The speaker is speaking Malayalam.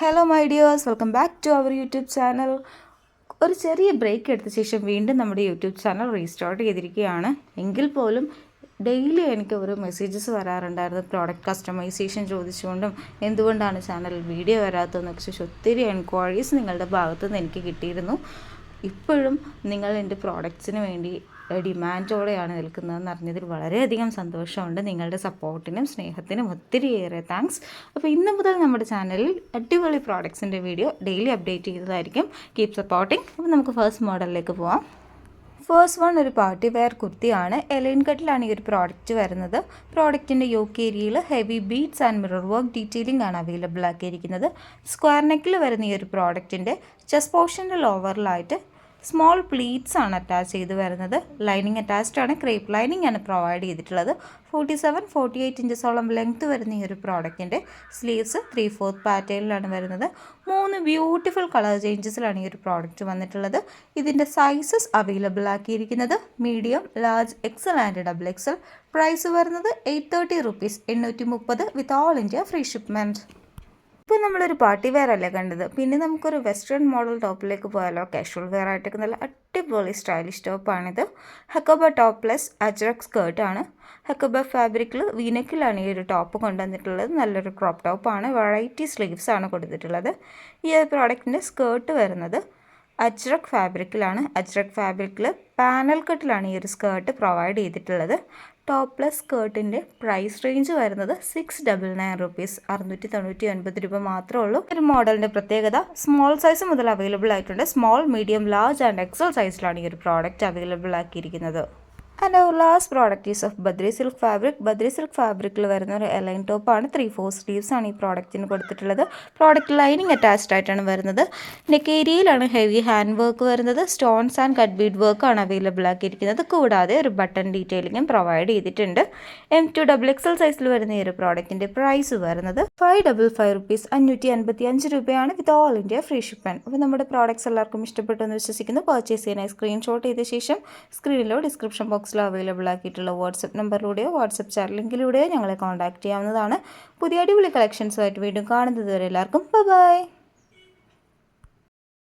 Hello my dears, welcome back to our YouTube channel. ഒരു ചെറിയ ബ്രേക്ക് എടുത്ത ശേഷം വീണ്ടും നമ്മുടെ യൂട്യൂബ് ചാനൽ റീസ്റ്റാർട്ട് ചെയ്തിരിക്കുകയാണ്. എങ്കിൽ പോലും ഡെയിലി എനിക്ക് ഓരോ മെസ്സേജസ് വരാറുണ്ടായിരുന്നു, പ്രോഡക്റ്റ് കസ്റ്റമൈസേഷൻ ചോദിച്ചുകൊണ്ടും എന്തുകൊണ്ടാണ് ചാനലിൽ വീഡിയോ വരാത്തതെന്നൊക്കെ ചോദിച്ചു ഒത്തിരി എൻക്വയറീസ് നിങ്ങളുടെ ഭാഗത്തു നിന്ന് എനിക്ക് കിട്ടിയിരുന്നു. ഇപ്പോഴും നിങ്ങൾ എൻ്റെ പ്രോഡക്റ്റ്സിന് വേണ്ടി ഡിമാൻഡോടെയാണ് നിൽക്കുന്നതെന്ന് അറിഞ്ഞതിൽ വളരെയധികം സന്തോഷമുണ്ട്. നിങ്ങളുടെ സപ്പോർട്ടിനും സ്നേഹത്തിനും ഒത്തിരിയേറെ താങ്ക്സ്. അപ്പോൾ ഇന്ന് മുതൽ നമ്മുടെ ചാനലിൽ അടിപൊളി പ്രോഡക്ട്സിൻ്റെ വീഡിയോ ഡെയിലി അപ്ഡേറ്റ് ചെയ്യുന്നതായിരിക്കും. Keep supporting. അപ്പോൾ നമുക്ക് ഫസ്റ്റ് മോഡലിലേക്ക് പോവാം. ഫസ്റ്റ് വൺ ഒരു പാർട്ടി വെയർ കുർത്തിയാണ്. എലൈൻ കട്ടിലാണ് ഈ ഒരു പ്രോഡക്റ്റ് വരുന്നത്. പ്രോഡക്റ്റിൻ്റെ യോക്ക് ഏരിയയിൽ heavy beads and mirror work detailing ആണ് അവൈലബിൾ ആക്കിയിരിക്കുന്നത്. സ്ക്വയർ നെക്കിൽ വരുന്ന ഈ ഒരു പ്രോഡക്റ്റിൻ്റെ ചെസ്റ്റ് പോർഷൻ്റെ ലോവറിലായിട്ട് സ്മോൾ പ്ലീറ്റ്സ് ആണ് അറ്റാച്ച് ചെയ്ത് വരുന്നത്. ലൈനിങ് അറ്റാച്ച്ഡ് ആണ്. ക്രേപ്പ് ലൈനിങ് ആണ് പ്രൊവൈഡ് ചെയ്തിട്ടുള്ളത്. 47-48 ഇഞ്ചസോളം ലെങ്ത് വരുന്ന ഈ ഒരു പ്രോഡക്റ്റിൻ്റെ സ്ലീവ്സ് 3/4 പാറ്റേണിലാണ് വരുന്നത്. 3 ബ്യൂട്ടിഫുൾ കളർ ചേഞ്ചസിലാണ് ഈ ഒരു പ്രോഡക്റ്റ് വന്നിട്ടുള്ളത്. ഇതിൻ്റെ സൈസസ് അവൈലബിൾ ആക്കിയിരിക്കുന്നത് medium, large, XL and double XL. Price വരുന്നത് 830 rupees, 830 with all India free shipment. ഇപ്പോൾ നമ്മളൊരു പാർട്ടി വെയർ അല്ലേ കണ്ടത്, പിന്നെ നമുക്കൊരു വെസ്റ്റേൺ മോഡൽ ടോപ്പിലേക്ക് പോയാലോ. കാഷ്വൽ വെയർ ആയിട്ടൊക്കെ നല്ല അടിപൊളി സ്റ്റൈലിഷ് ടോപ്പാണിത്. ഹക്കോബ ടോപ്പ് പ്ലസ് അജ്രക് സ്കേർട്ടാണ്. ഹക്കോബ ഫാബ്രിക്കിൽ വീനക്കിലാണ് ഈ ഒരു ടോപ്പ് കൊണ്ടുവന്നിട്ടുള്ളത്. നല്ലൊരു ക്രോപ്പ് ടോപ്പാണ്. വെറൈറ്റി സ്ലീവ്സ് ആണ് കൊടുത്തിട്ടുള്ളത്. ഈ ഒരു പ്രോഡക്റ്റിൻ്റെ സ്കേർട്ട് വരുന്നത് അജ്രക് ഫാബ്രിക്കിലാണ്. അജ്രക് ഫാബ്രിക്കിൽ പാനൽ കട്ടിലാണ് ഈ ഒരു സ്കേർട്ട് പ്രൊവൈഡ് ചെയ്തിട്ടുള്ളത്. ടോപ്പ് പ്ലസ് സ്കേർട്ടിൻ്റെ പ്രൈസ് റേഞ്ച് വരുന്നത് 699 rupees, 699 രൂപ മാത്രമേ ഉള്ളൂ. ഒരു മോഡലിൻ്റെ പ്രത്യേകത സ്മോൾ സൈസ് മുതൽ അവൈലബിൾ ആയിട്ടുണ്ട്. Small, medium, large and XL സൈസിലാണ് ഈ ഒരു പ്രോഡക്റ്റ് അവൈലബിൾ ആക്കിയിരിക്കുന്നത്. And our last product is of Badri silk fabric. Badri silk ഫാബ്രിക്കിൽ വരുന്ന ഒരു എലൈൻ ടോപ്പാണ്. 3/4 സ്ലീവ്സ് ആണ് ഈ പ്രോഡക്റ്റിന് കൊടുത്തിട്ടുള്ളത്. പ്രോഡക്റ്റ് ലൈനിങ് അറ്റാച്ച്ഡ് ആയിട്ടാണ് വരുന്നത്. നെക്ക് ഏരിയയിലാണ് ഹെവി ഹാൻഡ് വർക്ക് വരുന്നത്. Stones and cut Bede work ആണ് അവൈലബിൾ ആക്കിയിരിക്കുന്നത്. കൂടാതെ ഒരു ബട്ടൺ ഡീറ്റെയിലിങ്ങും പ്രൊവൈഡ് ചെയ്തിട്ടുണ്ട്. M2XXL സൈസിൽ വരുന്ന ഈ ഒരു പ്രോഡക്റ്റിൻ്റെ പ്രൈസ് വരുന്നത് 555 rupees, 555 രൂപയാണ് വിത്ത് ഓൾ ഇന്ത്യ ഫ്രീ ഷിപ്മെൻറ്റ്. അപ്പോൾ നമ്മുടെ പ്രോഡക്റ്റ്സ് എല്ലാവർക്കും ഇഷ്ടപ്പെട്ടു എന്ന് വിശ്വസിക്കുന്നു. പർച്ചേസ് ചെയ്യാനായി സ്ക്രീൻഷോട്ട് ചെയ്ത ശേഷം സ്ക്രീനിലോ ഡിസ്ക്രിപ്ഷൻ ബോക്സിലോ അവൈലബിൾ ആക്കിയിട്ടുള്ള വാട്സപ്പ് നമ്പറിലൂടെയോ വാട്സപ്പ് ചാറ്റ് ലിങ്കിലൂടെയോ ഞങ്ങളെ കോൺടാക്റ്റ് ചെയ്യാവുന്നതാണ്. പുതിയ അടിപൊളി കളക്ഷൻസുമായിട്ട് വീണ്ടും കാണുന്നത് വരെ എല്ലാവർക്കും ബൈ.